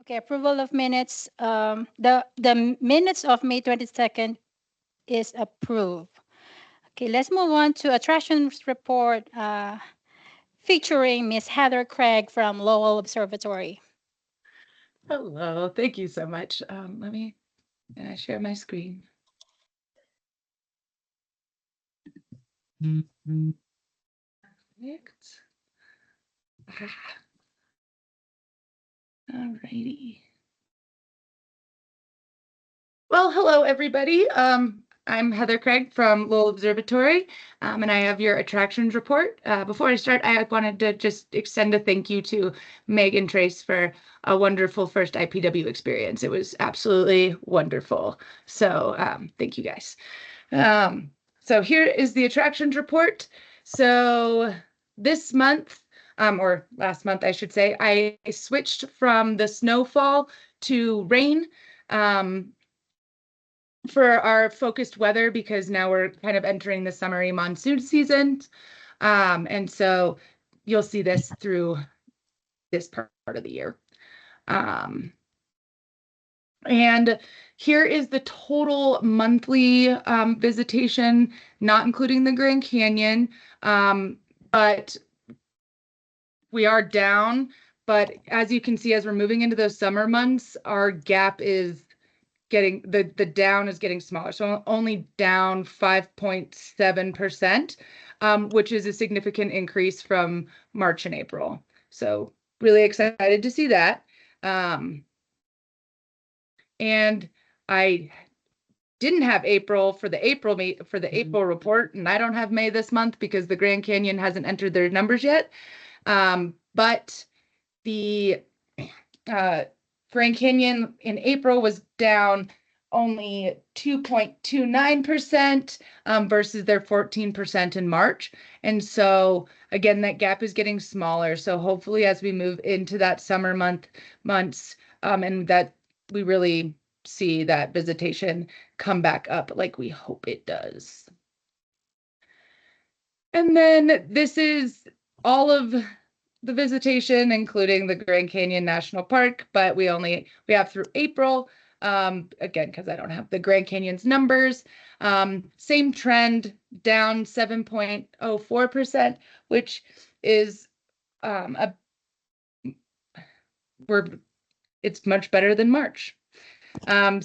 Okay, approval of minutes. The minutes of May 22nd is approved. Okay, let's move on to attractions report featuring Miss Heather Craig from Lowell Observatory. Hello, thank you so much. Can I share my screen? Perfect. All righty. Well, hello, everybody. I'm Heather Craig from Lowell Observatory, and I have your attractions report. Before I start, I wanted to just extend a thank you to Meg and Trace for a wonderful first IPW experience. It was absolutely wonderful. So thank you guys. So here is the attractions report. So this month, or last month, I should say, I switched from the snowfall to rain. For our focused weather, because now we're kind of entering the summery monsoon season. And so you'll see this through this part of the year. And here is the total monthly visitation, not including the Grand Canyon. But we are down. But as you can see, as we're moving into those summer months, our gap is getting the down is getting smaller, so only down 5.7%, which is a significant increase from March and April. So really excited to see that. And I didn't have April for the April report, and I don't have May this month because the Grand Canyon hasn't entered their numbers yet. But the Grand Canyon in April was down only 2.29% versus their 14% in March. And so again, that gap is getting smaller. So hopefully as we move into that summer months, and that we really see that visitation come back up like we hope it does. And then this is all of the visitation, including the Grand Canyon National Park, but we have through April, again, because I don't have the Grand Canyon's numbers. Same trend, down 7.04%, which is it's much better than March. But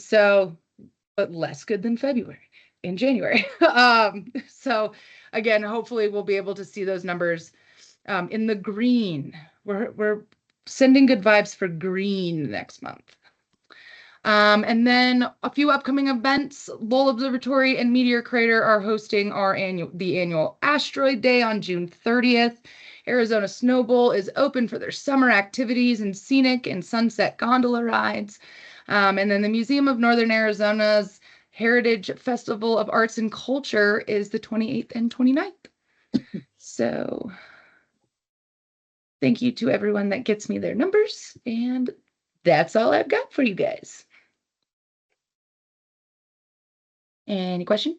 less good than February in January. So again, hopefully we'll be able to see those numbers in the green. We're sending good vibes for green next month. And then a few upcoming events. Lowell Observatory and Meteor Crater are hosting the annual Asteroid Day on June 30th. Arizona Snow Bowl is open for their summer activities and scenic and sunset gondola rides. And then the Museum of Northern Arizona's Heritage Festival of Arts and Culture is the 28th and 29th. So thank you to everyone that gets me their numbers. And that's all I've got for you guys. Any question?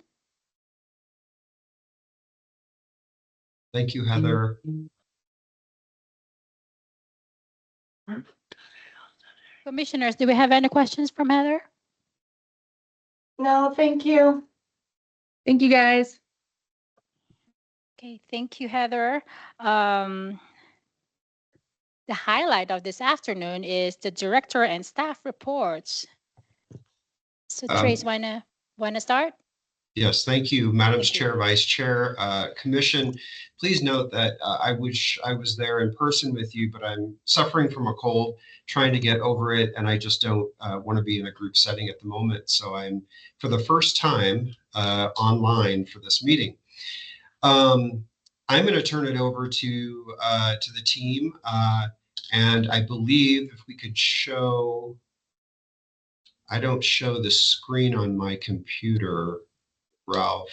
Thank you, Heather. Commissioners, do we have any questions from Heather? No, thank you. Thank you, guys. Okay, thank you, Heather. The highlight of this afternoon is the director and staff reports. So Trace, wanna start? Yes, thank you, Madam Chair, Vice Chair, Commission. Please note that I wish I was there in person with you, but I'm suffering from a cold, trying to get over it, and I just don't want to be in a group setting at the moment. So I'm, for the first time, online for this meeting. I'm going to turn it over to the team, and I believe if we could show, I don't show the screen on my computer, Ralph,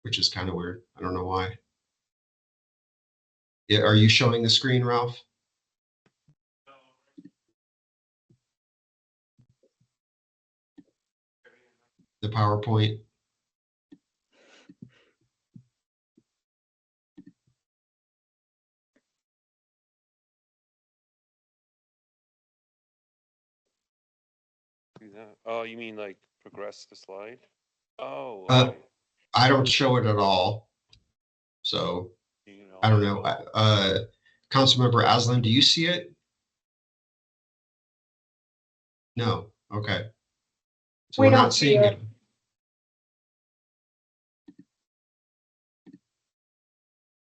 which is kind of weird. I don't know why. Yeah, are you showing the screen, Ralph? The PowerPoint? that? Oh, you mean like progress the slide? Oh, Uh, okay. I don't show it at all. So You I know, don't know. Councilmember Aslan, do you see it? No. Okay. So We we're don't not see seeing it. it.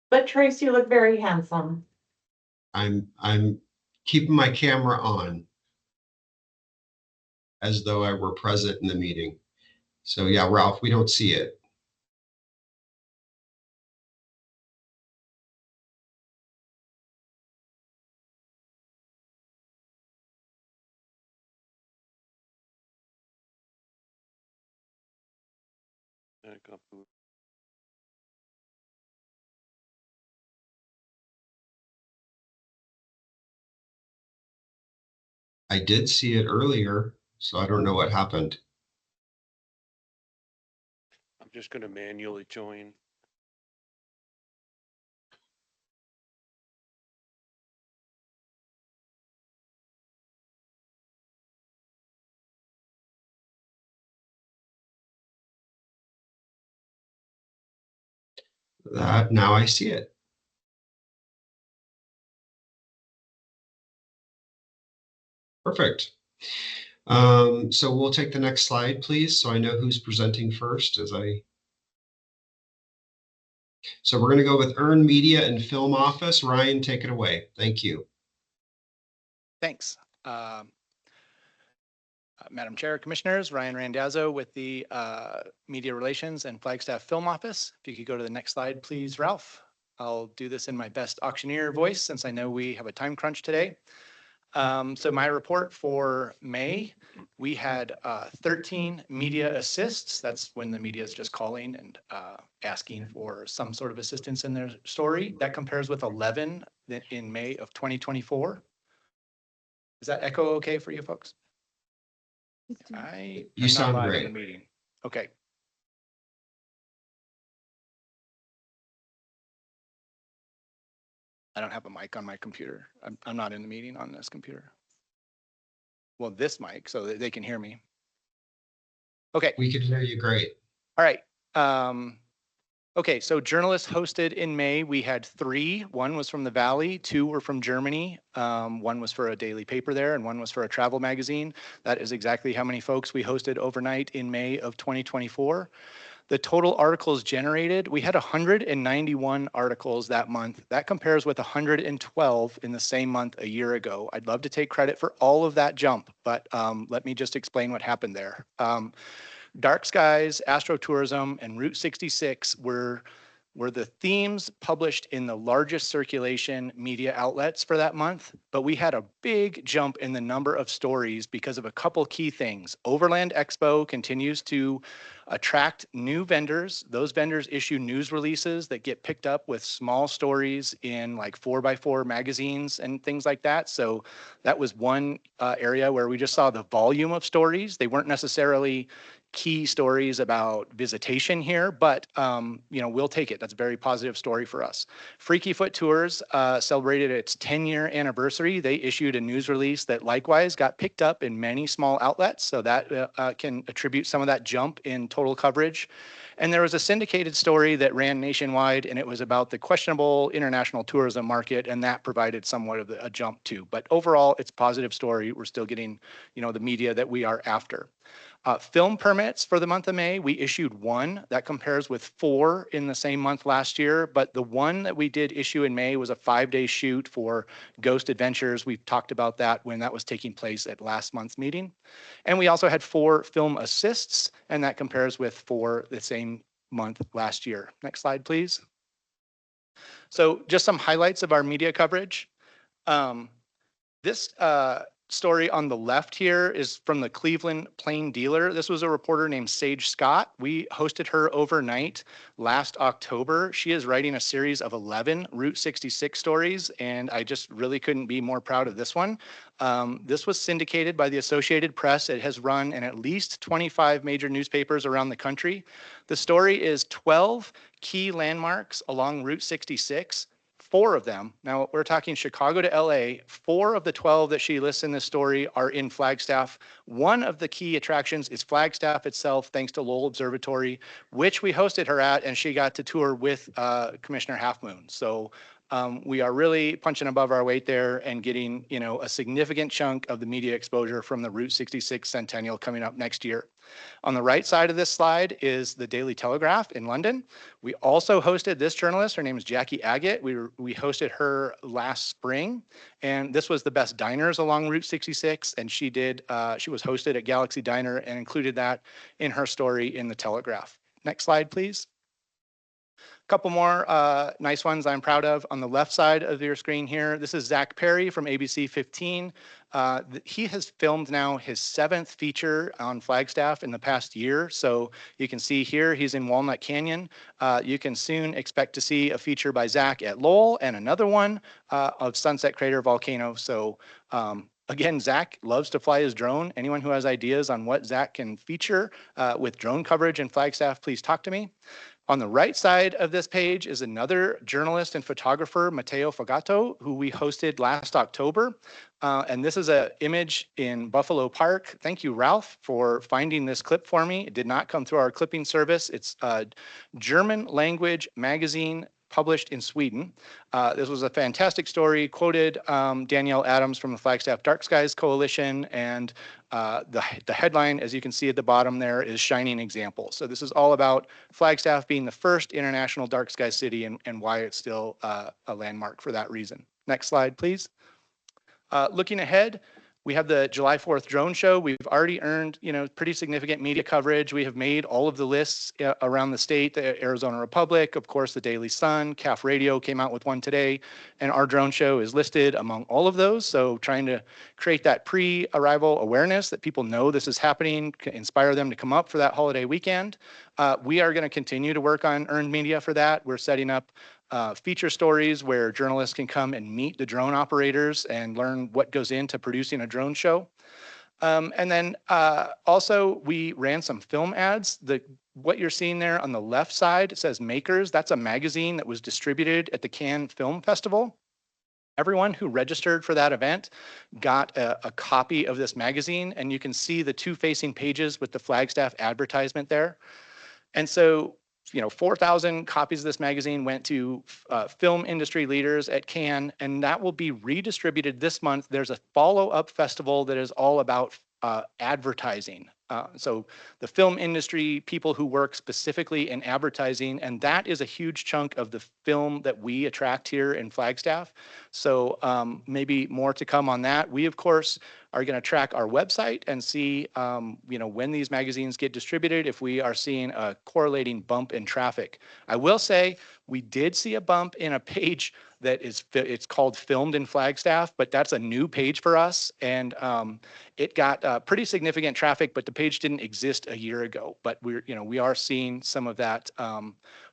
But Trace, you look very handsome. I'm keeping my camera on as though I were present in the meeting. So yeah, Ralph, we don't see it. I got booed. I did see it earlier, so I don't know what happened. I'm just gonna manually join. That now I see it. Perfect. So we'll take the next slide, please, so I know who's presenting first So we're going to go with Earned Media and Film Office. Ryan, take it away. Thank you. Thanks. Madam Chair, Commissioners, Ryan Randazzo with the Media Relations and Flagstaff Film Office. If you could go to the next slide, please, Ralph. I'll do this in my best auctioneer voice since I know we have a time crunch today. So my report for May, we had 13 media assists. That's when the media is just calling and asking for some sort of assistance in their story. That compares with 11 in May of 2024. Is that echo okay for you folks? I You am not sound live in the great. meeting. Okay. I don't have a mic on my computer. I'm not in the meeting on this computer. Well, this mic, so that they can hear me. Okay. We can hear you great. All right. Okay, so journalists hosted in May, we had 3. 1 was from the Valley, 2 were from Germany. 1 was for a daily paper there, and 1 was for a travel magazine. That is exactly how many folks we hosted overnight in May of 2024. The total articles generated, we had 191 articles that month. That compares with 112 in the same month a year ago. I'd love to take credit for all of that jump, but let me just explain what happened there. Dark skies, astrotourism, and Route 66 were the themes published in the largest circulation media outlets for that month, but we had a big jump in the number of stories because of a couple key things. Overland Expo continues to attract new vendors. Those vendors issue news releases that get picked up with small stories in like 4x4 magazines and things like that. So that was one area where we just saw the volume of stories. They weren't necessarily key stories about visitation here, but we'll take it. That's a very positive story for us. Freaky Foot Tours celebrated its 10-year anniversary. They issued a news release that likewise got picked up in many small outlets, so that can attribute some of that jump in total coverage. And there was a syndicated story that ran nationwide, and it was about the questionable international tourism market, and that provided somewhat of a jump too. But overall, it's a positive story. We're still getting, the media that we are after. Film permits for the month of May, we issued 1. That compares with 4 in the same month last year. But the 1 that we did issue in May was a 5-day shoot for Ghost Adventures. We've talked about that when that was taking place at last month's meeting. And we also had 4 film assists, and that compares with 4 the same month last year. Next slide, please. So just some highlights of our media coverage. This story on the left here is from the Cleveland Plain Dealer. This was a reporter named Sage Scott. We hosted her overnight last October. She is writing a series of 11 Route 66 stories, and I just really couldn't be more proud of this one. This was syndicated by the Associated Press. It has run in at least 25 major newspapers around the country. The story is 12 key landmarks along Route 66, 4 of them. Now we're talking Chicago to LA. 4 of the 12 that she lists in this story are in Flagstaff. One of the key attractions is Flagstaff itself, thanks to Lowell Observatory, which we hosted her at, and she got to tour with Commissioner Half Moon. So we are really punching above our weight there and getting, a significant chunk of the media exposure from the Route 66 Centennial coming up next year. On the right side of this slide is the Daily Telegraph in London. We also hosted this journalist. Her name is Jackie Agate. We hosted her last spring, and this was the best diners along Route 66. And she was hosted at Galaxy Diner and included that in her story in the Telegraph. Next slide, please. Couple more nice ones I'm proud of. On the left side of your screen here, this is Zach Perry from ABC 15. He has filmed now his 7th feature on Flagstaff in the past year. So you can see here, he's in Walnut Canyon. You can soon expect to see a feature by Zach at Lowell and another one of Sunset Crater Volcano. So again, Zach loves to fly his drone. Anyone who has ideas on what Zach can feature with drone coverage in Flagstaff, please talk to me. On the right side of this page is another journalist and photographer, Matteo Fogato, who we hosted last October. And this is an image in Buffalo Park. Thank you, Ralph, for finding this clip for me. It did not come through our clipping service. It's a German language magazine published in Sweden. This was a fantastic story, quoted Danielle Adams from the Flagstaff Dark Skies Coalition, and the headline, as you can see at the bottom there, is Shining Example. So this is all about Flagstaff being the first international dark sky city and why it's still a landmark for that reason. Next slide, please. Looking ahead, we have the July 4th drone show. We've already earned, pretty significant media coverage. We have made all of the lists around the state, the Arizona Republic, of course, the Daily Sun, CAF Radio came out with one today, and our drone show is listed among all of those. So trying to create that pre-arrival awareness that people know this is happening, inspire them to come up for that holiday weekend. We are going to continue to work on earned media for that. We're setting up feature stories where journalists can come and meet the drone operators and learn what goes into producing a drone show. And then also we ran some film ads. What you're seeing there on the left side, it says Makers. That's a magazine that was distributed at the Cannes Film Festival. Everyone who registered for that event got a copy of this magazine, and you can see the 2 facing pages with the Flagstaff advertisement there. And so 4,000 copies of this magazine went to film industry leaders at Cannes, and that will be redistributed this month. There's a follow-up festival that is all about advertising. So the film industry, people who work specifically in advertising, and that is a huge chunk of the film that we attract here in Flagstaff. So maybe more to come on that. We, of course, are going to track our website and see, when these magazines get distributed, if we are seeing a correlating bump in traffic. I will say we did see a bump in a page that it's called Filmed in Flagstaff, but that's a new page for us, and it got pretty significant traffic, but the page didn't exist a year ago. But we are seeing some of that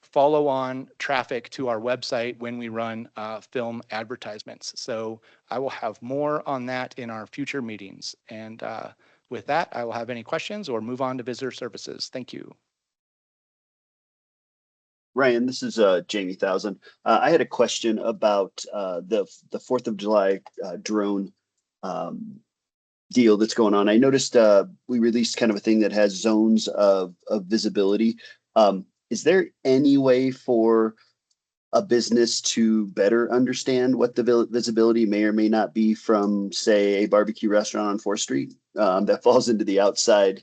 follow-on traffic to our website when we run film advertisements. So I will have more on that in our future meetings. And with that, I will have any questions or move on to visitor services. Thank you. Ryan, this is Jamie Thousand. I had a question about the 4th of July drone deal that's going on. I noticed we released kind of a thing that has zones of visibility. Is there any way for a business to better understand what the visibility may or may not be from, say, a barbecue restaurant on 4th Street that falls into the outside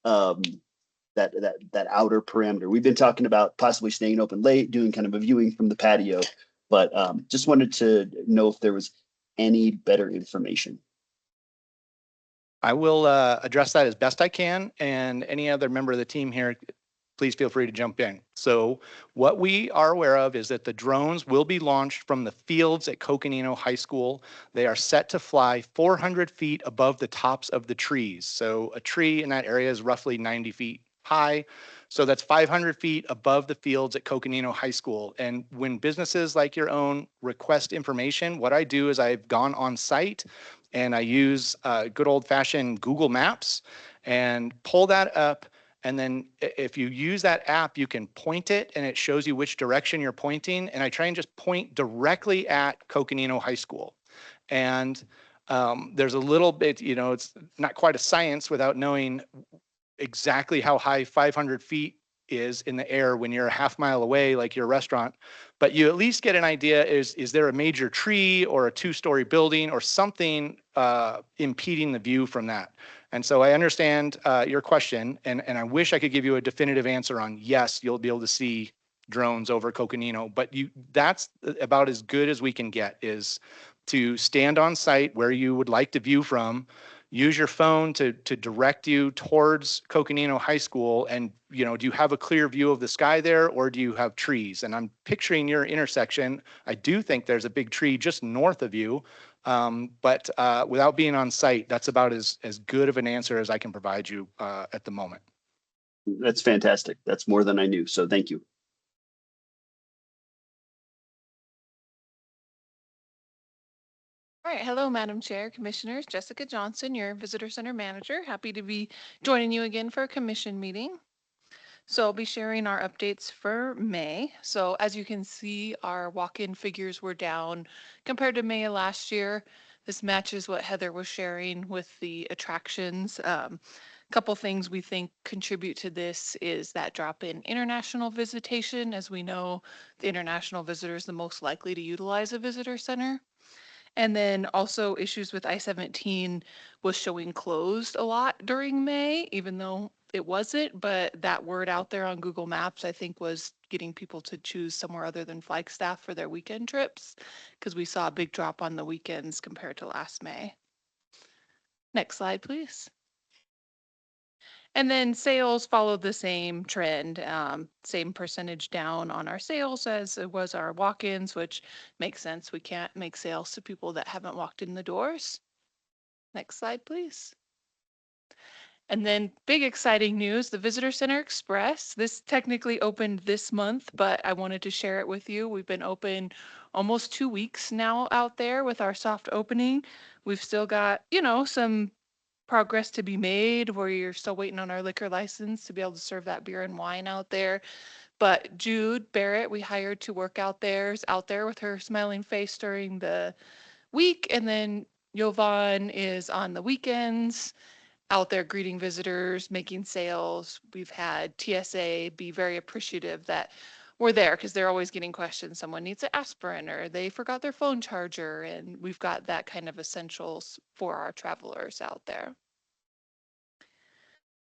that outer parameter? We've been talking about possibly staying open late, doing kind of a viewing from the patio, but just wanted to know if there was any better information. I will address that as best I can, and any other member of the team here, please feel free to jump in. So what we are aware of is that the drones will be launched from the fields at Coconino High School. They are set to fly 400 feet above the tops of the trees. So a tree in that area is roughly 90 feet high. So that's 500 feet above the fields at Coconino High School. And when businesses like your own request information, what I do is I've gone on site and I use good old fashioned Google Maps and pull that up And then if you use that app, you can point it and it shows you which direction you're pointing. And I try and just point directly at Coconino High School. And there's a little bit, it's not quite a science without knowing exactly how high 500 feet is in the air when you're a half mile away, like your restaurant. But you at least get an idea, is there a major tree or a 2-story building or something impeding the view from that? And so I understand your question, and I wish I could give you a definitive answer on yes, you'll be able to see drones over Coconino, but that's about as good as we can get, is to stand on site where you would like to view from, use your phone to direct you towards Coconino High School. And, do you have a clear view of the sky there, or do you have trees? And I'm picturing your intersection. I do think there's a big tree just north of you. But without being on site, that's about as good of an answer as I can provide you at the moment. That's fantastic. That's more than I knew. So thank you. All right. Hello, Madam Chair, Commissioners. Jessica Johnson, your Visitor Center Manager. Happy to be joining you again for a commission meeting. So I'll be sharing our updates for May. So as you can see, our walk-in figures were down compared to May of last year. This matches what Heather was sharing with the attractions. Couple things we think contribute to this is that drop in international visitation. As we know, the international visitor is the most likely to utilize a visitor center. And then also issues with I-17 was showing closed a lot during May, even though it wasn't, but that word out there on Google Maps, I think, was getting people to choose somewhere other than Flagstaff for their weekend trips, because we saw a big drop on the weekends compared to last May. Next slide, please. And then sales followed the same trend, same percentage down on our sales as it was our walk-ins, which makes sense. We can't make sales to people that haven't walked in the doors. Next slide, please. And then big exciting news, the Visitor Center Express. This technically opened this month, but I wanted to share it with you. We've been open almost 2 weeks now out there with our soft opening. We've still got, some progress to be made where you're still waiting on our liquor license to be able to serve that beer and wine out there. But Jude Barrett, we hired to work out there, is out there with her smiling face during the week. And then Jovan is on the weekends out there greeting visitors, making sales. We've had TSA be very appreciative that we're there because they're always getting questions. Someone needs an aspirin or they forgot their phone charger. And we've got that kind of essentials for our travelers out there.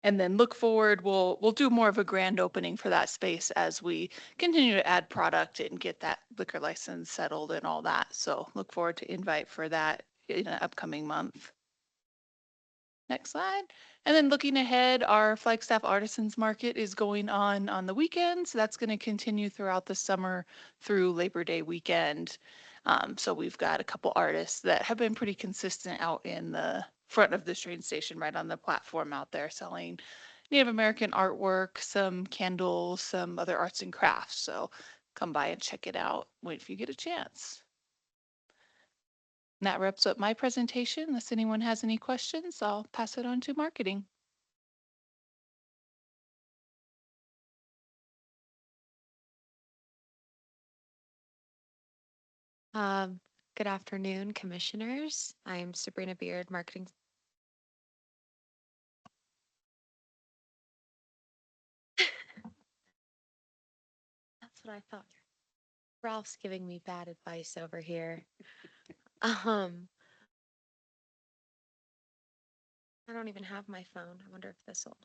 And then look forward, we'll do more of a grand opening for that space as we continue to add product and get that liquor license settled and all that. So look forward to invite for that in an upcoming month. Next slide. And then looking ahead, our Flagstaff Artisans Market is going on the weekends. That's going to continue throughout the summer through Labor Day weekend. So we've got a couple artists that have been pretty consistent out in the front of the train station, right on the platform out there selling Native American artwork, some candles, some other arts and crafts. So come by and check it out if you get a chance. And that wraps up my presentation. Unless anyone has any questions, I'll pass it on to marketing. Good afternoon, commissioners. I'm Sabrina Beard, marketing. That's what I thought. Ralph's giving me bad advice over here. I don't even have my phone. I wonder if this will.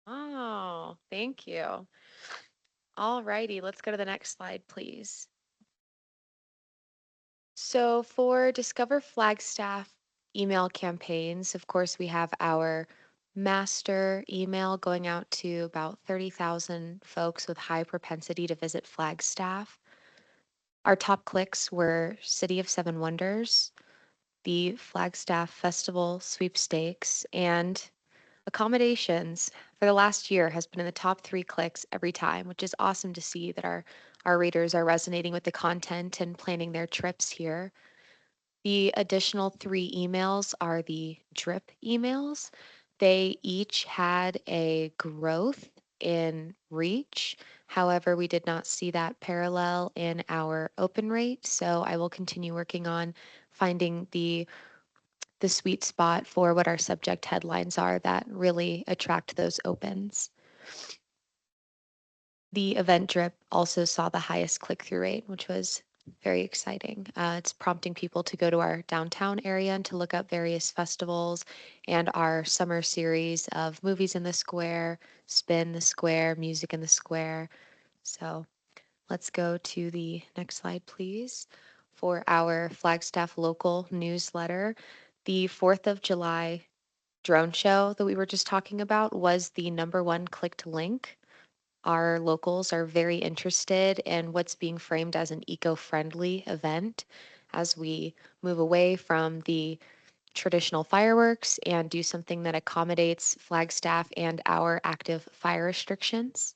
Oh, thank you. All righty, let's go to the next slide, please. So for Discover Flagstaff email campaigns, of course, we have our master email going out to about 30,000 folks with high propensity to visit Flagstaff. Our top clicks were City of Seven Wonders, the Flagstaff Festival sweepstakes, and accommodations for the last year has been in the top 3 clicks every time, which is awesome to see that our readers are resonating with the content and planning their trips here. The additional 3 emails are the drip emails. They each had a growth in reach. However, we did not see that parallel in our open rate. So I will continue working on finding the sweet spot for what our subject headlines are that really attract those opens. The event drip also saw the highest click-through rate, which was very exciting. It's prompting people to go to our downtown area and to look up various festivals and our summer series of movies in the square, spin the square, music in the square. So let's go to the next slide, please. For our Flagstaff local newsletter, the 4th of July drone show that we were just talking about was the #1 clicked link. Our locals are very interested in what's being framed as an eco-friendly event as we move away from the traditional fireworks and do something that accommodates Flagstaff and our active fire restrictions.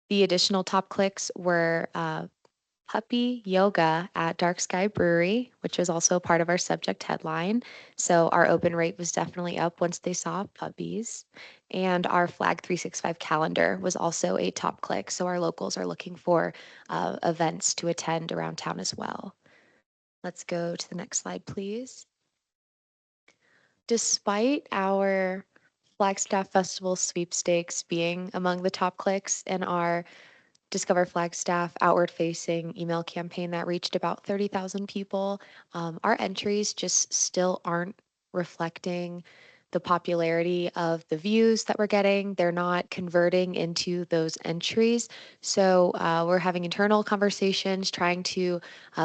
The additional top clicks were puppy yoga at Dark Sky Brewery, which was also part of our subject headline. So our open rate was definitely up once they saw puppies. And our Flag 365 calendar was also a top click. So our locals are looking for events to attend around town as well. Let's go to the next slide, please. Despite our Flagstaff Festival sweepstakes being among the top clicks in our Discover Flagstaff outward facing email campaign that reached about 30,000 people. Our entries just still aren't reflecting the popularity of the views that we're getting. They're not converting into those entries. So we're having internal conversations trying to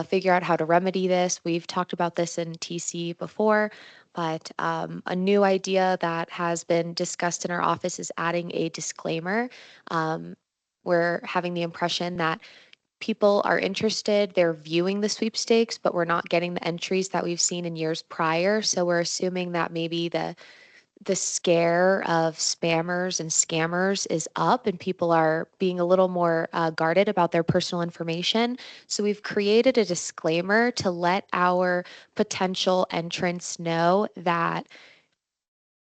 figure out how to remedy this. We've talked about this in TC before, but a new idea that has been discussed in our office is adding a disclaimer. We're having the impression that people are interested, they're viewing the sweepstakes, but we're not getting the entries that we've seen in years prior. So we're assuming that maybe the scare of spammers and scammers is up and people are being a little more guarded about their personal information. So we've created a disclaimer to let our potential entrants know that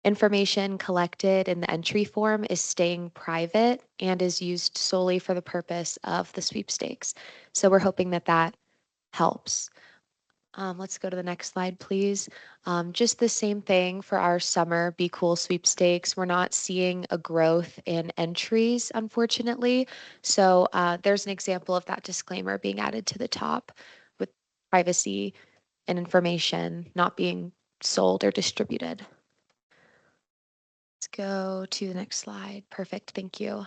information collected in the entry form is staying private and is used solely for the purpose of the sweepstakes. So we're hoping that that helps. Let's go to the next slide, please. Just the same thing for our summer Be Cool sweepstakes. We're not seeing a growth in entries, unfortunately. So there's an example of that disclaimer being added to the top with privacy and information not being sold or distributed. Let's go to the next slide. Perfect, thank you.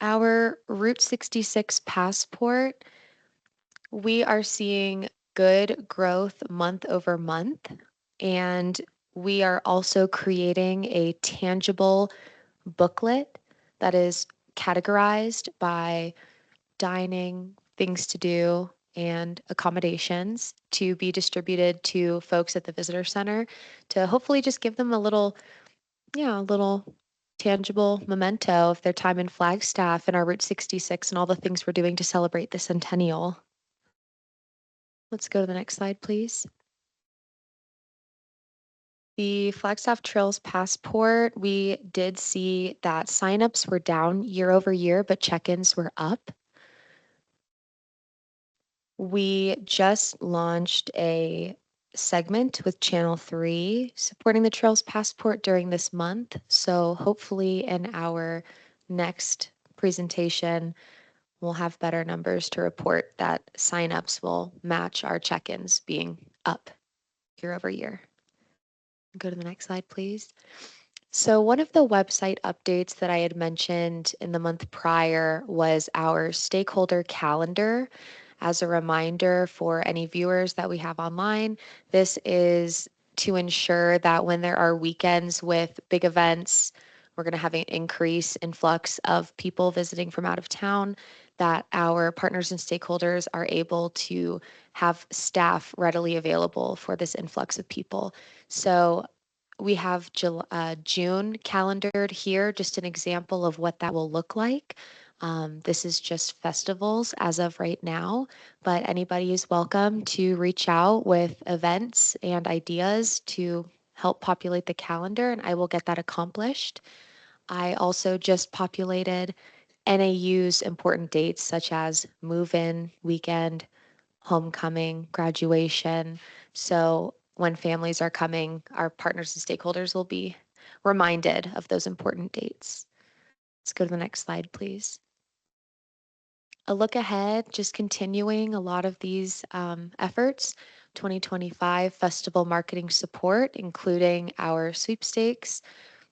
Our Route 66 passport, we are seeing good growth month over month, and we are also creating a tangible booklet that is categorized by dining, things to do, and accommodations to be distributed to folks at the visitor center to hopefully just give them a little tangible memento of their time in Flagstaff and our Route 66 and all the things we're doing to celebrate the centennial. Let's go to the next slide, please. The Flagstaff Trails Passport, we did see that signups were down year over year, but check-ins were up. We just launched a segment with Channel 3 supporting the Trails Passport during this month. So hopefully in our next presentation, we'll have better numbers to report that signups will match our check-ins being up year over year. Go to the next slide, please. So one of the website updates that I had mentioned in the month prior was our stakeholder calendar. As a reminder for any viewers that we have online, this is to ensure that when there are weekends with big events, we're going to have an increase influx of people visiting from out of town, that our partners and stakeholders are able to have staff readily available for this influx of people. So We have June calendared here, just an example of what that will look like. This is just festivals as of right now, but anybody is welcome to reach out with events and ideas to help populate the calendar, and I will get that accomplished. I also just populated NAU's important dates such as move-in, weekend, homecoming, graduation. So when families are coming, our partners and stakeholders will be reminded of those important dates. Let's go to the next slide, please. A look ahead, just continuing a lot of these efforts. 2025 festival marketing support, including our sweepstakes,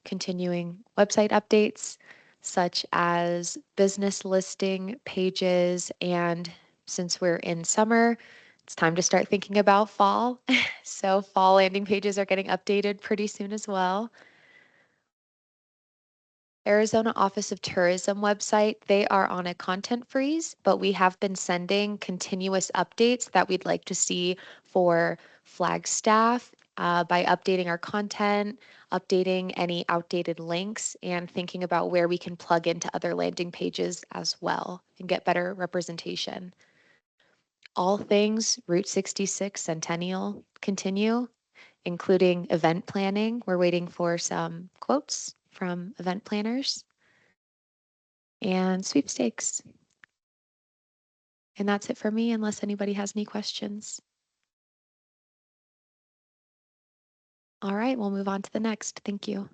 continuing website updates such as business listing pages. And since we're in summer, it's time to start thinking about fall. So fall landing pages are getting updated pretty soon as well. Arizona Office of Tourism website, they are on a content freeze, but we have been sending continuous updates that we'd like to see for Flagstaff by updating our content, updating any outdated links, and thinking about where we can plug into other landing pages as well and get better representation. All things Route 66 Centennial continue, including event planning. We're waiting for some quotes from event planners and sweepstakes. And that's it for me, unless anybody has any questions. All right, we'll move on to the next. Thank you.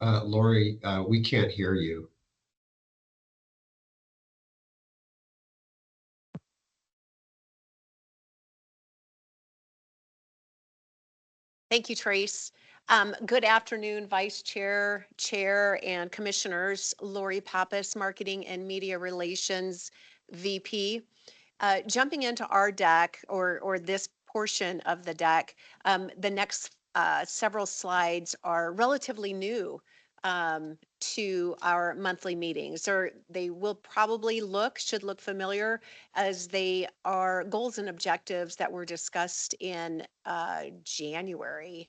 Lori, we can't hear you. Thank you, Trace. Good afternoon, Vice Chair, Chair, and Commissioners. Lori Pappas, Marketing and Media Relations VP. Jumping into our deck or this portion of the deck, the next several slides are relatively new to our monthly meetings, or they will probably should look familiar, as they are goals and objectives that were discussed in January,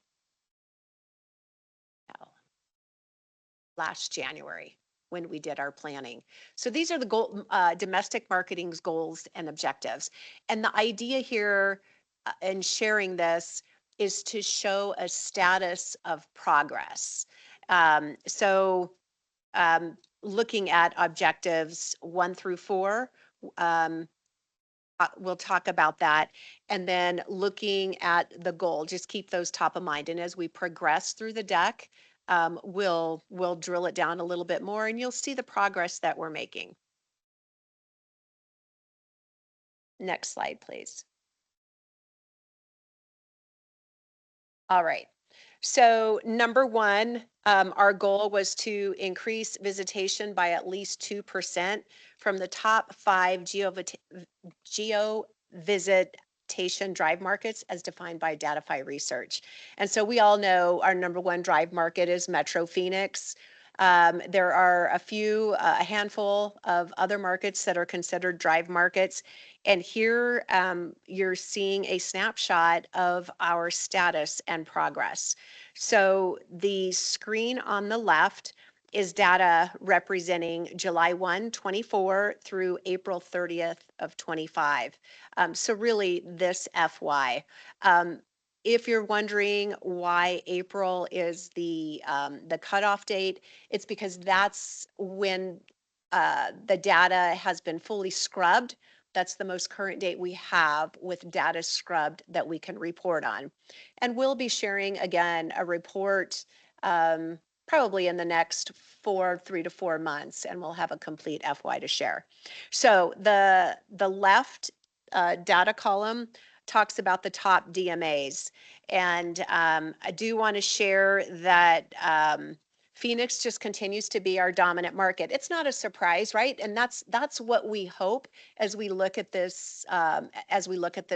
last January, when we did our planning. So these are the domestic marketing's goals and objectives. And the idea here in sharing this is to show a status of progress. Looking at objectives 1 through 4, we'll talk about that. And then looking at the goal, just keep those top of mind. And as we progress through the deck, we'll drill it down a little bit more, and you'll see the progress that we're making. Next slide, please. All right. So number 1, our goal was to increase visitation by at least 2% from the top 5 geo visitation drive markets as defined by Datify Research. And so we all know our number 1 drive market is Metro Phoenix. There are a handful of other markets that are considered drive markets. And here you're seeing a snapshot of our status and progress. So the screen on the left is data representing July 1, 24 through April 30th of 25. So really this FY. If you're wondering why April is the cutoff date, it's because that's when the data has been fully scrubbed. That's the most current date we have with data scrubbed that we can report on. And we'll be sharing again a report probably in the next 3 to 4 months, and we'll have a complete FY to share. So the left data column talks about the top DMAs. And I do want to share that Phoenix just continues to be our dominant market. It's not a surprise, right? And that's what we hope as we look at this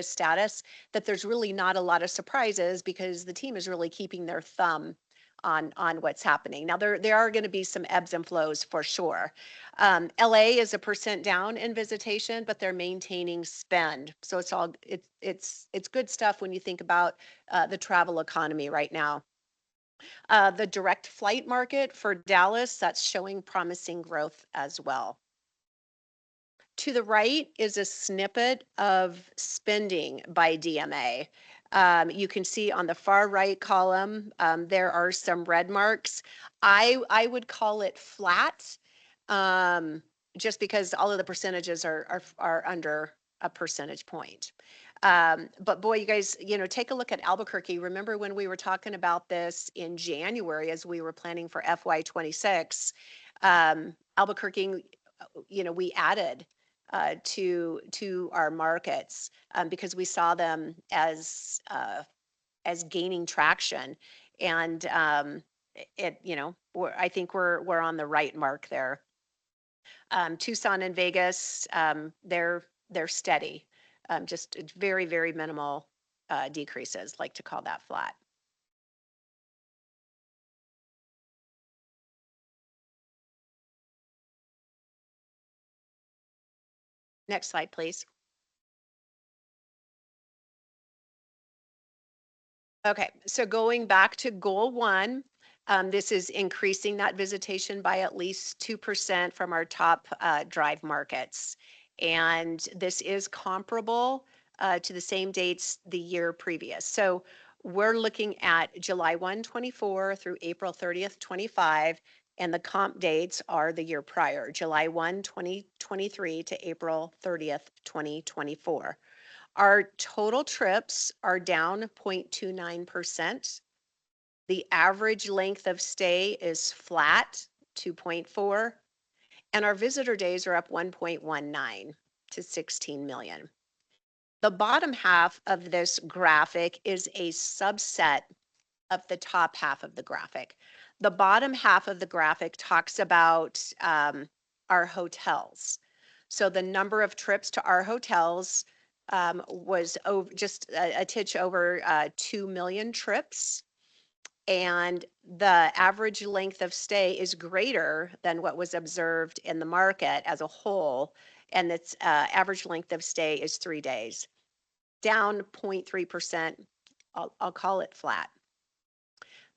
status, that there's really not a lot of surprises because the team is really keeping their thumb on what's happening. Now there are going to be some ebbs and flows for sure. LA is 1% down in visitation, but they're maintaining spend. So it's good stuff when you think about the travel economy right now. The direct flight market for Dallas, that's showing promising growth as well. To the right is a snippet of spending by DMA. You can see on the far right column, there are some red marks. I would call it flat, just because all of the percentages are under a percentage point. But boy, you guys, take a look at Albuquerque. Remember when we were talking about this in January as we were planning for FY26, Albuquerque, we added to our markets because we saw them as gaining traction, and I think we're on the right mark there. Tucson and Vegas, they're steady, just very, very minimal decreases. Like to call that flat. Next slide, please. Okay, so going back to goal 1, this is increasing that visitation by at least 2% from our top drive markets. And this is comparable to the same dates the year previous. So we're looking at July 1, 24 through April 30th, 25, and the comp dates are the year prior, July 1, 2023 to April 30th, 2024. Our total trips are down 0.29%. The average length of stay is flat, 2.4, and our visitor days are up 1.19 to 16 million. The bottom half of this graphic is a subset of the top half of the graphic. The bottom half of the graphic talks about our hotels. So the number of trips to our hotels was just a titch over 2 million trips. And the average length of stay is greater than what was observed in the market as a whole. And its average length of stay is 3 days, down 0.3%. I'll call it flat.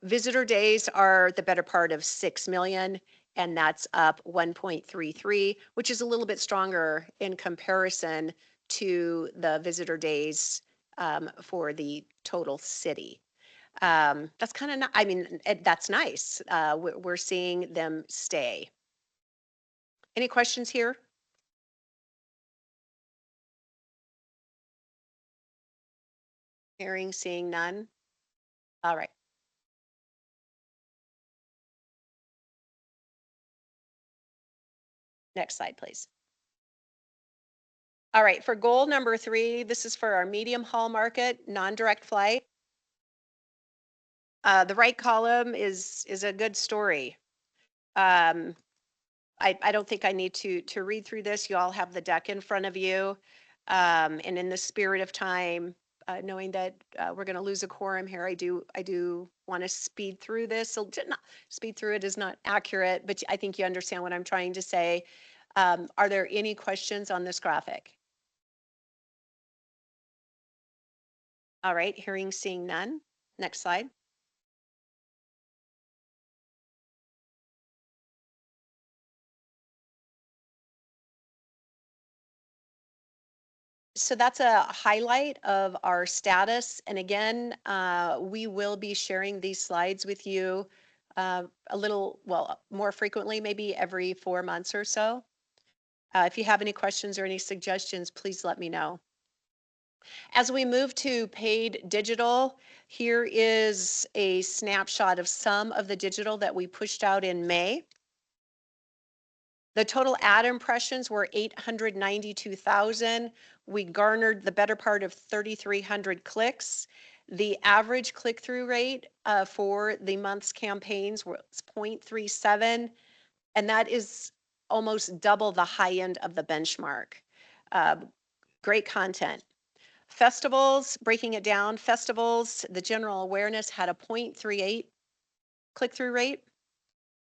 Visitor days are the better part of 6 million, and that's up 1.33, which is a little bit stronger in comparison to the visitor days for the total city. That's kind of, that's nice. We're seeing them stay. Any questions here? Hearing, seeing none. All right. Next slide, please. All right, for goal number 3, this is for our medium haul market, non-direct flight. The right column is a good story. I don't think I need to read through this. You all have the deck in front of you. And in the spirit of time, knowing that we're going to lose a quorum here, I do want to speed through this. So not speed through it is not accurate, but I think you understand what I'm trying to say. Are there any questions on this graphic? All right, hearing, seeing none. Next slide. So that's a highlight of our status. And again, we will be sharing these slides with you more frequently, maybe every 4 months or so. If you have any questions or any suggestions, please let me know. As we move to paid digital, here is a snapshot of some of the digital that we pushed out in May. The total ad impressions were 892,000. We garnered the better part of 3,300 clicks. The average click-through rate for the month's campaigns was 0.37, and that is almost double the high end of the benchmark. Great content. Festivals, breaking it down, festivals, the general awareness had a 0.38 click-through rate.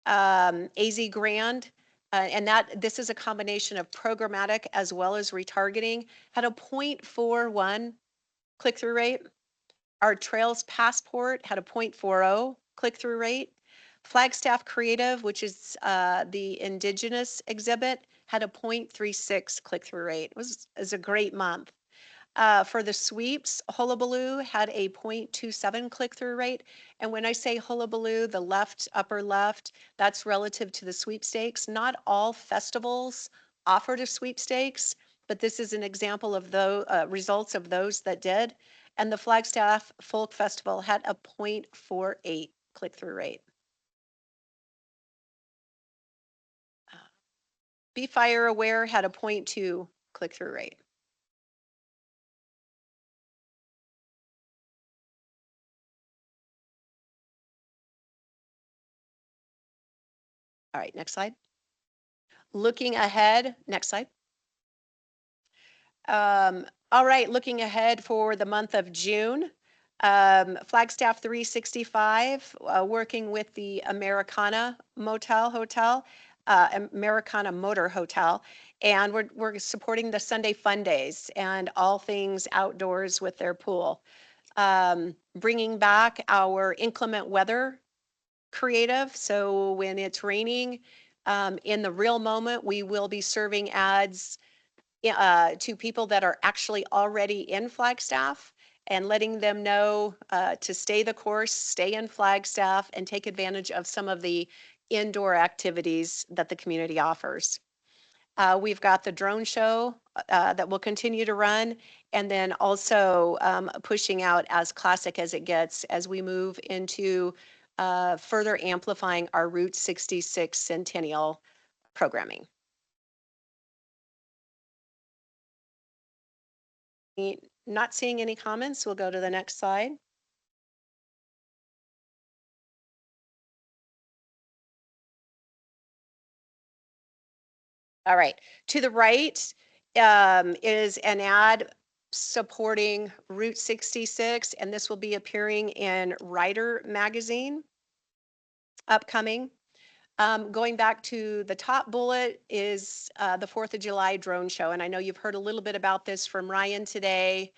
AZ Grand, and this is a combination of programmatic as well as retargeting, had a 0.41 click-through rate. Our Trails Passport had a 0.40 click-through rate. Flagstaff Creative, which is the Indigenous exhibit, had a 0.36 click-through rate. It was a great month. For the sweeps, Hullabaloo had a 0.27 click-through rate. And when I say Hullabaloo, the left, upper left, that's relative to the sweepstakes. Not all festivals offered a sweepstakes, but this is an example of the results of those that did. And the Flagstaff Folk Festival had a 0.48 click-through rate. Be Fire Aware had a 0.2 click-through rate. All right, next slide. Looking ahead, next slide. All right, looking ahead for the month of June, Flagstaff 365, working with the Americana Hotel, Americana Motor Hotel, and we're supporting the Sunday Fun Days and all things outdoors with their pool. Bringing back our inclement weather creative, so when it's raining, in the real moment, we will be serving ads to people that are actually already in Flagstaff and letting them know to stay the course, stay in Flagstaff, and take advantage of some of the indoor activities that the community offers. We've got the drone show that will continue to run, and then also pushing out as classic as it gets as we move into further amplifying our Route 66 Centennial programming. Not seeing any comments, we'll go to the next slide. All right, to the right is an ad supporting Route 66, and this will be appearing in Rider magazine upcoming. Going back to the top bullet is the 4th of July drone show. And I know you've heard a little bit about this from Ryan today.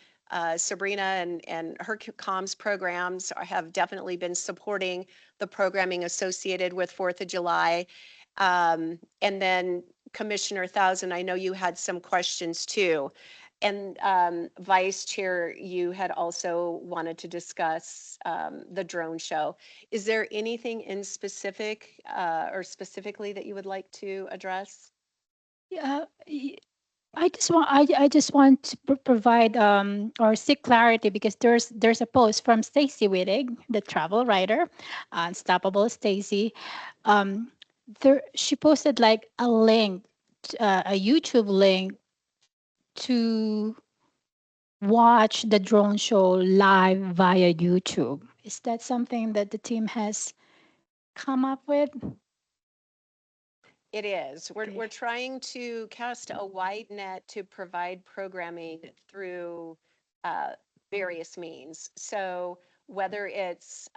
Sabrina and her comms programs have definitely been supporting the programming associated with 4th of July. And then Commissioner Thousand, I know you had some questions too. And Vice Chair, you had also wanted to discuss the drone show. Is there anything in specific or specifically that you would like to address? Yeah, I just want to provide or seek clarity because there's a post from Stacy Wittig, the travel writer, Unstoppable Stacy. She posted like a link, a YouTube link to watch the drone show live via YouTube. Is that something that the team has come up with? It is. Okay. We're trying to cast a wide net to provide programming through uh, various means. So whether it's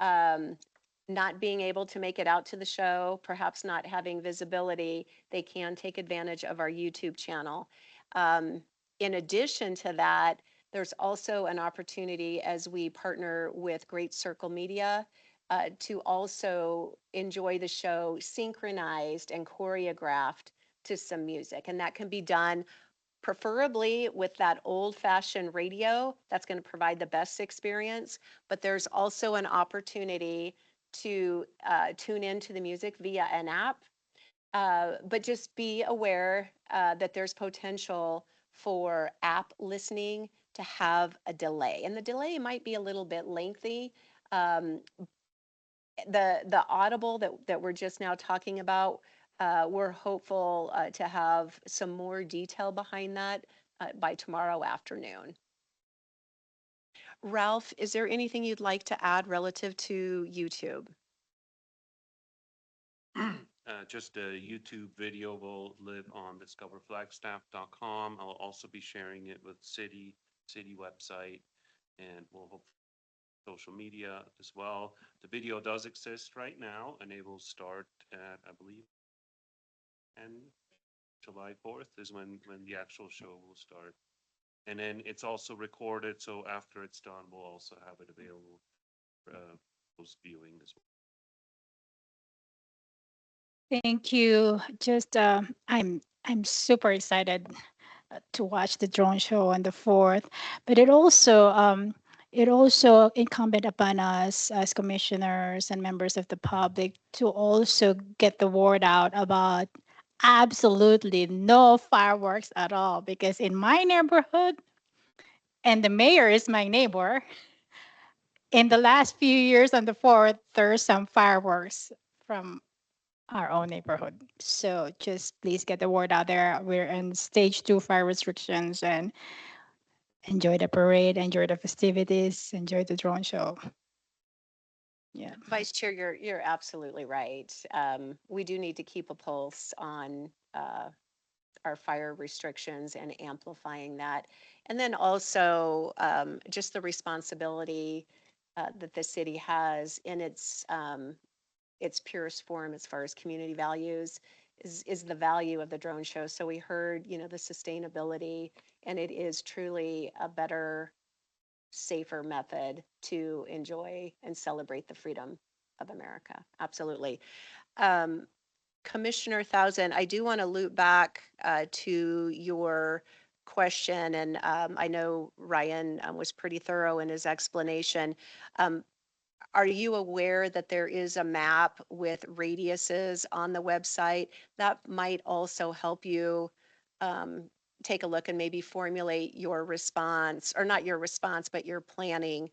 not being able to make it out to the show, perhaps not having visibility, they can take advantage of our YouTube channel. In addition to that, there's also an opportunity as we partner with Great Circle Media to also enjoy the show synchronized and choreographed to some music. And that can be done preferably with that old-fashioned radio. That's going to provide the best experience. But there's also an opportunity to tune into the music via an app. But just be aware that there's potential for app listening to have a delay. And the delay might be a little bit lengthy. The audible that we're just now talking about, we're hopeful to have some more detail behind that by tomorrow afternoon. Ralph, is there anything you'd like to add relative to YouTube? Just a YouTube video will live on discoverflagstaff.com. I'll also be sharing it with city website, and we'll hope social media as well. The video does exist right now, and it will start at, I believe, and July 4th is when the actual show will start. And then it's also recorded, so after it's done, we'll also have it available for post viewing as well. Thank you. Just I'm super excited to watch the drone show on the 4th, but it also incumbent upon us as commissioners and members of the public to also get the word out about absolutely no fireworks at all, because in my neighborhood, and the mayor is my neighbor, in the last few years on the 4th, there's some fireworks from our own neighborhood. So just please get the word out there. We're in stage 2 fire restrictions, and enjoy the parade, enjoy the festivities, enjoy the drone show. Yeah. Vice Chair, you're absolutely right. We do need to keep a pulse on our fire restrictions and amplifying that. And then also just the responsibility that the city has in its purest form as far as community values is the value of the drone show. So we heard, the sustainability, and it is truly a better, safer method to enjoy and celebrate the freedom of America. Absolutely. Um, Commissioner Thousand, I do want to loop back to your question, and I know Ryan was pretty thorough in his explanation. Um, are you aware that there is a map with radiuses on the website? That might also help you um, take a look and maybe formulate your response, or not your response, but your planning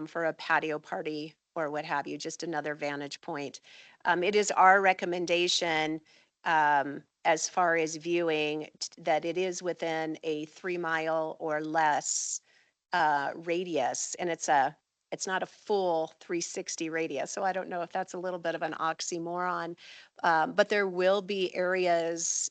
for a patio party or what have you, just another vantage point. It is our recommendation as far as viewing that it is within a 3-mile or less radius, and it's not a full 360 radius. So I don't know if that's a little bit of an oxymoron, but there will be areas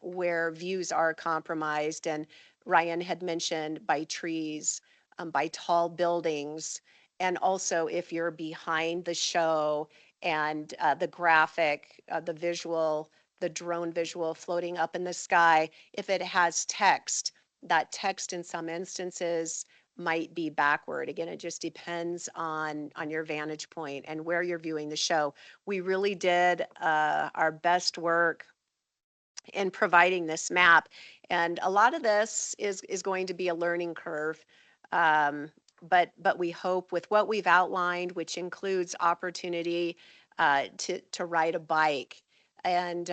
where views are compromised. And Ryan had mentioned by trees, by tall buildings, and also if you're behind the show and the graphic, the visual, the drone visual floating up in the sky, if it has text, that text in some instances might be backward. Again, it just depends on your vantage point and where you're viewing the show. We really did our best work in providing this map, and a lot of this is going to be a learning curve. But we hope with what we've outlined, which includes opportunity to ride a bike and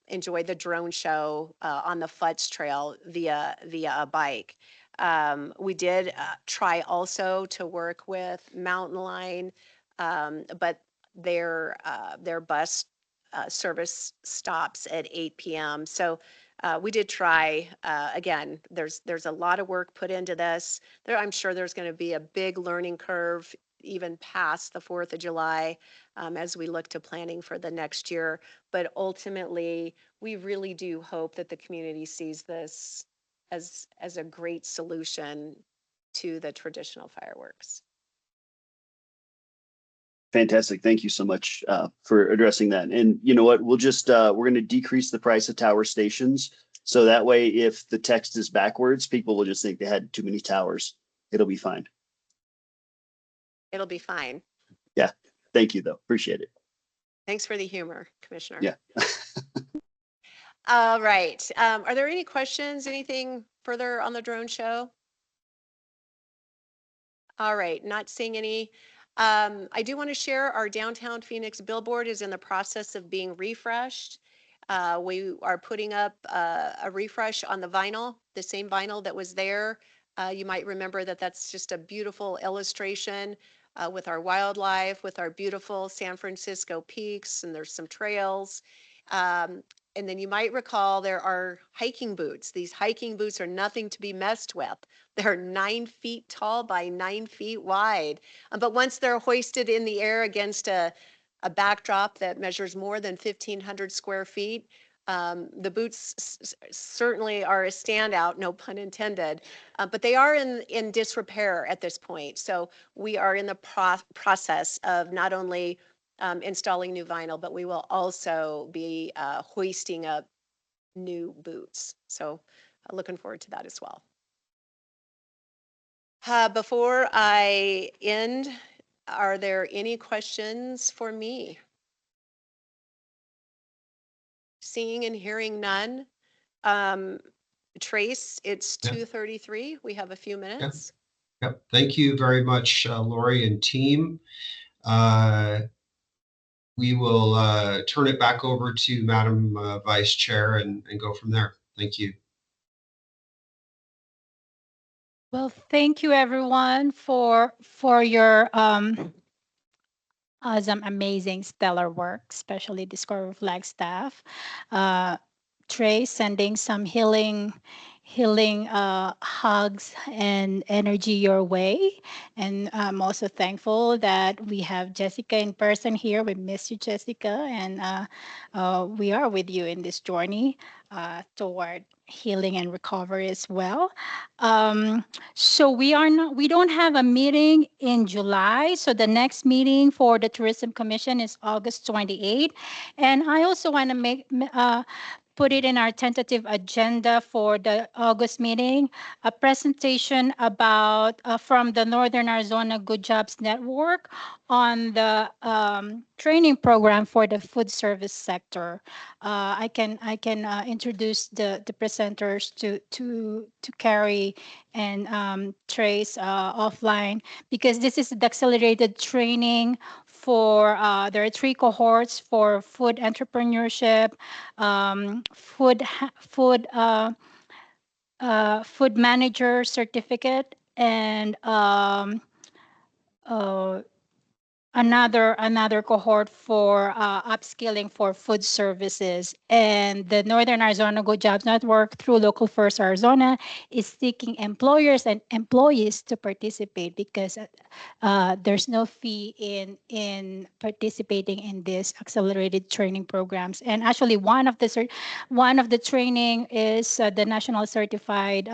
enjoy the drone show on the Futz Trail via a bike. We did try also to work with Mountain Line, but their bus service stops at 8 p.m. So we did try. Again, there's a lot of work put into this. I'm sure there's going to be a big learning curve even past the 4th of July as we look to planning for the next year. But ultimately, we really do hope that the community sees this as a great solution to the traditional fireworks. Fantastic. Thank you so much for addressing that. And you know what? We'll just we're going to decrease the price of tower stations. So that way, if the text is backwards, people will just think they had too many towers. It'll be fine. It'll be fine. Yeah. Thank you, though. Appreciate it. Thanks for the humor, Commissioner. Yeah. All right. Are there any questions, anything further on the drone show? All right, not seeing any. I do want to share our downtown Phoenix billboard is in the process of being refreshed. We are putting up a refresh on the vinyl, the same vinyl that was there. You might remember that that's just a beautiful illustration with our wildlife, with our beautiful San Francisco peaks, and there's some trails. Um, And then you might recall there are hiking boots. These hiking boots are nothing to be messed with. They're 9 feet tall by 9 feet wide. But once they're hoisted in the air against a backdrop that measures more than 1,500 square feet, the boots certainly are a standout, no pun intended, but they are in disrepair at this point. So we are in the process of not only installing new vinyl, but we will also be hoisting up new boots. So looking forward to that as well. Before I end, are there any questions for me? Seeing and hearing none. Trace, it's Yeah. 2:33. We have a few minutes. Yep. Thank you very much, Lori and team. We will turn it back over to Madam Vice Chair and go from there. Thank you. Well, thank you everyone for your awesome, amazing, stellar work, especially Discover Flagstaff. Trey sending some healing hugs and energy your way. And I'm also thankful that we have Jessica in person here. We miss you, Jessica, and we are with you in this journey toward healing and recovery as well. So we don't have a meeting in July. So the next meeting for the Tourism Commission is August 28th. And I also want to put it in our tentative agenda for the August meeting, a presentation about from the Northern Arizona Good Jobs Network on the training program for the food service sector. I can introduce the presenters to Carrie and Trace offline, because this is the accelerated training for there are 3 cohorts for food entrepreneurship, food manager certificate, and uh, another cohort for upskilling for food services. And the Northern Arizona Good Jobs Network, through Local First Arizona, is seeking employers and employees to participate, because there's no fee in participating in this accelerated training programs. And actually, one of the training is the national certified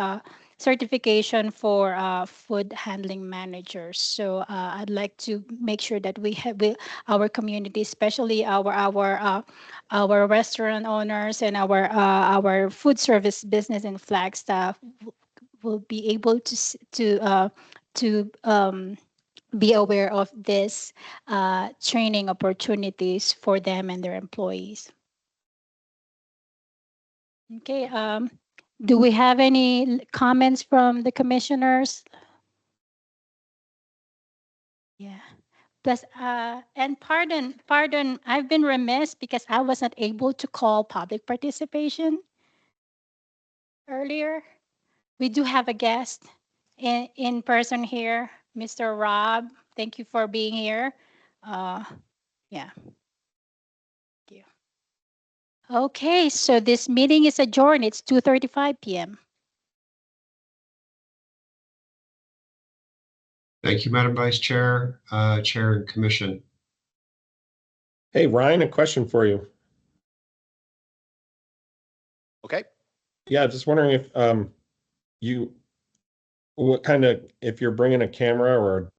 certification for food handling managers. So I'd like to make sure that our community, especially our restaurant owners and our food service business in Flagstaff, will be able to be aware of this training opportunities for them and their employees. Okay. Do we have any comments from the commissioners? Yeah. Plus, and pardon, I've been remiss because I was not able to call public participation earlier. We do have a guest in person here, Mr. Rob. Thank you for being here. Yeah. Thank you. Okay, so this meeting is adjourned. It's 2:35 p.m. Thank you, Madam Vice Chair, Chair and Commission. Hey, Ryan, a question for you. Okay. Yeah, just wondering if if you're bringing a camera or